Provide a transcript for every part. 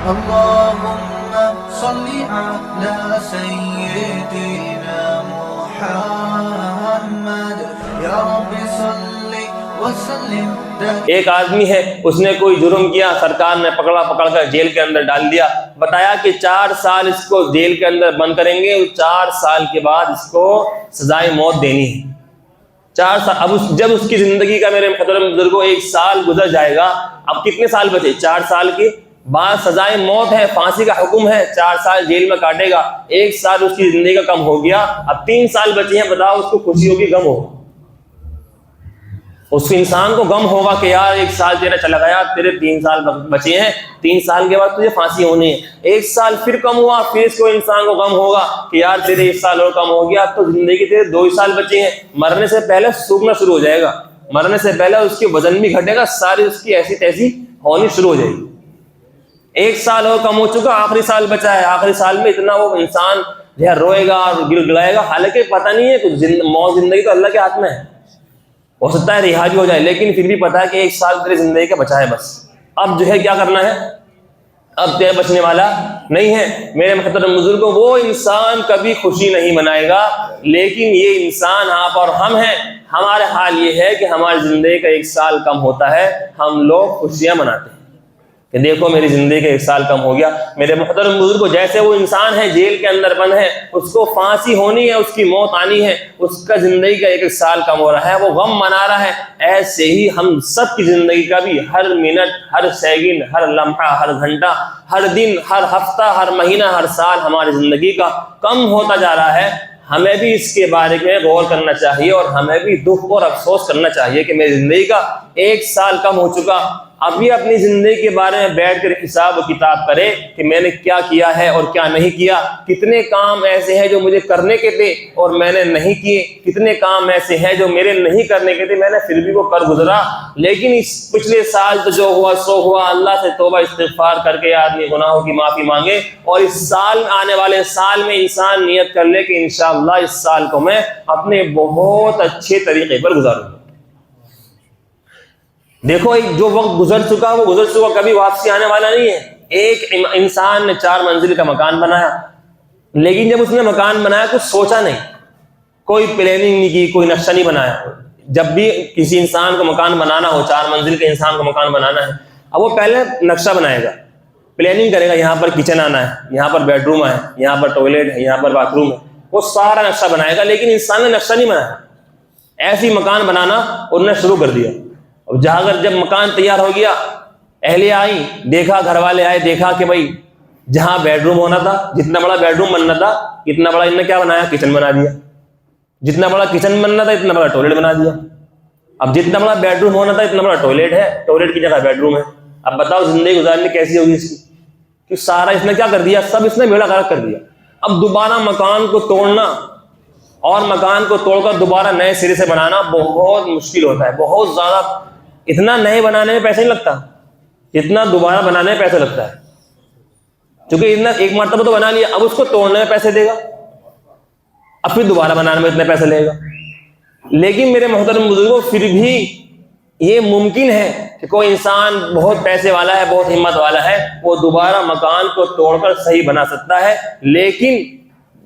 اللهم صل على سيدنا محمد یا رب صل وسلم. ایک آدمی ہے، اس نے کوئی جرم کیا، سرکار نے پکڑ کر جیل کے اندر ڈال دیا. بتایا کہ 4 سال اس کو جیل کے اندر بند کریں گے، 4 سال کے بعد اس کو سزائے موت دینی ہے. 4 سال. اب جب اس کی زندگی کا میرے محترم بزرگوں 1 سال گزر جائے گا، اب کتنے سال بچے؟ 4 سال کے بعد سزائے موت ہے، پھانسی کا حکم ہے، 4 سال جیل میں کاٹے گا. 1 سال اس کی زندگی کا کم ہو گیا، اب 3 سال بچے ہیں. بتاؤ اس کو خوشی ہوگی غم ہوگا؟ اس انسان کو غم ہوگا کہ یار 1 سال تیرا چلا گیا، تیرے 3 سال بچے ہیں، 3 سال کے بعد تجھے پھانسی ہونی ہے. 1 سال پھر کم ہوا، پھر اس کو انسان کو غم ہوگا کہ یار تیرے 1 سال اور کم ہو گیا، تو زندگی تیرے 2 سال بچے ہیں. مرنے سے پہلے سوکھنا شروع ہو جائے گا، مرنے سے پہلے اس کے وزن بھی گھٹے گا، ساری اس کی ایسی تیسی ہونی شروع ہو جائے گی. 1 سال اور کم ہو چکا، آخری سال بچا ہے. آخری سال میں اتنا وہ انسان جو ہے روئے گا اور گڑ گڑائے گا، حالانکہ پتہ نہیں ہے کچھ موت زندگی تو اللہ کے ہاتھ میں ہے. ہو سکتا ہے رہا بھی ہو جائے، لیکن پھر بھی پتا ہے کہ 1 سال تیری زندگی کا بچا ہے بس. اب جو ہے کیا کرنا ہے؟ اب تیرے بچنے والا نہیں ہے. میرے محترم بزرگوں، وہ انسان کبھی خوشی نہیں منائے گا، لیکن یہ انسان آپ اور ہم ہیں. ہمارا حال یہ ہے کہ ہماری زندگی کا 1 سال کم ہوتا ہے، ہم لوگ خوشیاں مناتے ہیں کہ دیکھو میری زندگی کا 1 سال کم ہو گیا. میرے محترم بزرگوں، جیسے وہ انسان ہے جیل کے اندر بند ہے، اس کو پھانسی ہونی ہے، اس کی موت آنی ہے، اس کا زندگی کا 1 سال کم ہو رہا ہے، وہ غم منا رہا ہے. ایسے ہی ہم سب کی زندگی کا بھی ہر منٹ، ہر سیکنڈ، ہر لمحہ، ہر گھنٹہ، ہر دن، ہر ہفتہ، ہر مہینہ، ہر سال ہماری زندگی کا کم ہوتا جا رہا ہے. ہمیں بھی اس کے بارے میں غور کرنا چاہیے اور ہمیں بھی دکھ اور افسوس کرنا چاہیے کہ میری زندگی کا 1 سال کم ہو چکا. ابھی اپنی زندگی کے بارے میں بیٹھ کر حساب و کتاب کرے کہ میں نے کیا کیا ہے اور کیا نہیں کیا. کتنے کام ایسے ہیں جو مجھے کرنے کے تھے اور میں نے نہیں کیے، کتنے کام ایسے ہیں جو میرے نہیں کرنے کے تھے، میں نے پھر بھی وہ کر گزرا. لیکن اس پچھلے سال تو جو ہوا سو ہوا. اللہ سے توبہ استغفار کر کے آدمی گناہوں کی معافی مانگے، اور اس سال آنے والے سال میں انسان نیت کر لے کہ انشاءاللہ اس سال کو میں اپنے بہت اچھے طریقے پر گزاروں گا. دیکھو جو وقت گزر چکا وہ گزر چکا، کبھی واپسی آنے والا نہیں ہے. ایک انسان نے 4 منزل کا مکان بنایا، لیکن جب اس نے مکان بنایا کچھ سوچا نہیں، کوئی پلاننگ نہیں کی، کوئی نقشہ نہیں بنایا. جب بھی کسی انسان کو مکان بنانا ہو، 4 منزل کے انسان کو مکان بنانا ہے، اب وہ پہلے نقشہ بنائے گا، پلاننگ کرے گا. یہاں پر کچن آنا ہے، یہاں پر بیڈ روم ہے، یہاں پر ٹوائلٹ ہے، یہاں پر باتھ روم ہے، وہ سارا نقشہ بنائے گا. لیکن انسان نے نقشہ نہیں بنایا، ایسی مکان بنانا انہوں نے شروع کر دیا. اب جب مکان تیار ہو گیا، اہلیہ آئی، دیکھا، گھر والے آئے، دیکھا کہ بھائی جہاں بیڈ روم ہونا تھا، جتنا بڑا بیڈ روم بننا تھا، اتنا بڑا انہوں نے کیا بنایا؟ کچن بنا دیا. جتنا بڑا کچن بننا تھا اتنا بڑا ٹوائلٹ بنا دیا. اب جتنا بڑا بیڈ روم ہونا تھا اتنا بڑا ٹوائلٹ ہے، ٹوائلٹ کی جگہ بیڈ روم ہے. اب بتاؤ زندگی گزارنی کیسی ہوگی اس کی؟ کہ سارا اس نے کیا کر دیا؟ سب اس نے بیڑا غرق کر دیا. اب دوبارہ مکان کو توڑنا اور مکان کو توڑ کر دوبارہ نئے سرے سے بنانا بہت مشکل ہوتا ہے، بہت زیادہ. اتنا نئے بنانے میں پیسہ نہیں لگتا جتنا دوبارہ بنانے میں پیسہ لگتا ہے، کیونکہ اتنا ایک مرتبہ تو بنا لیا، اب اس کو توڑنے میں پیسے دے گا، اب پھر دوبارہ بنانے میں اتنے پیسے لے گا. لیکن میرے محترم بزرگوں، پھر بھی یہ ممکن ہے کہ کوئی انسان بہت پیسے والا ہے، بہت ہمت والا ہے، وہ دوبارہ مکان کو توڑ کر صحیح بنا سکتا ہے. لیکن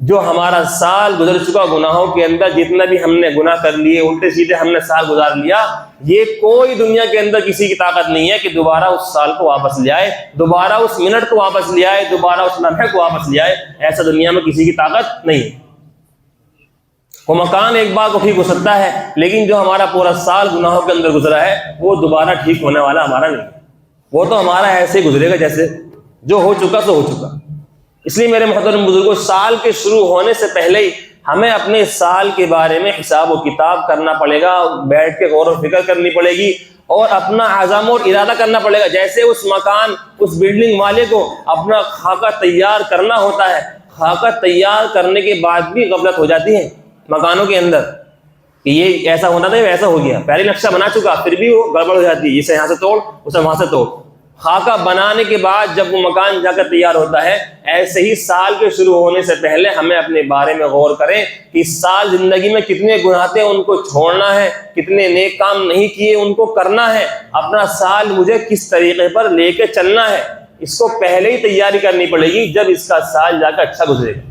جو ہمارا سال گزر چکا گناہوں کے اندر، جتنا بھی ہم نے گناہ کر لیے، الٹے سیدھے ہم نے سال گزار لیا، یہ کوئی دنیا کے اندر کسی کی طاقت نہیں ہے کہ دوبارہ اس سال کو واپس لے آئے، دوبارہ اس منٹ کو واپس لے آئے، دوبارہ اس لمحے کو واپس لے آئے. ایسا دنیا میں کسی کی طاقت نہیں ہے. وہ مکان ایک بار کو ٹھیک ہو سکتا ہے، لیکن جو ہمارا پورا سال گناہوں کے اندر گزرا ہے وہ دوبارہ ٹھیک ہونے والا ہمارا نہیں. وہ تو ہمارا ایسے ہی گزرے گا جیسے جو ہو چکا تو ہو چکا. اس لیے میرے محترم بزرگوں، سال کے شروع ہونے سے پہلے ہی ہمیں اپنے سال کے بارے میں حساب و کتاب کرنا پڑے گا، بیٹھ کے غور و فکر کرنی پڑے گی اور اپنا عزم اور ارادہ کرنا پڑے گا. جیسے اس مکان، اس بلڈنگ والے کو اپنا خاکہ تیار کرنا ہوتا ہے، خاکہ تیار کرنے کے بعد بھی غفلت ہو جاتی ہے مکانوں کے اندر کہ یہ ایسا ہونا تھا، ایسا ہو گیا. پہلے نقشہ بنا چکا، پھر بھی وہ گڑبڑ ہو جاتی ہے، اسے یہاں سے توڑ، اسے وہاں سے توڑ. خاکہ بنانے کے بعد جب وہ مکان جا کر تیار ہوتا ہے، ایسے ہی سال کے شروع ہونے سے پہلے ہمیں اپنے بارے میں غور کریں کہ اس سال زندگی میں کتنے گناہ تھے، ان کو چھوڑنا ہے، کتنے نیک کام نہیں کیے ان کو کرنا ہے، اپنا سال مجھے کس طریقے پر لے کے چلنا ہے. اس کو پہلے ہی تیاری کرنی پڑے گی جب اس کا سال جا کر اچھا گزرے گا.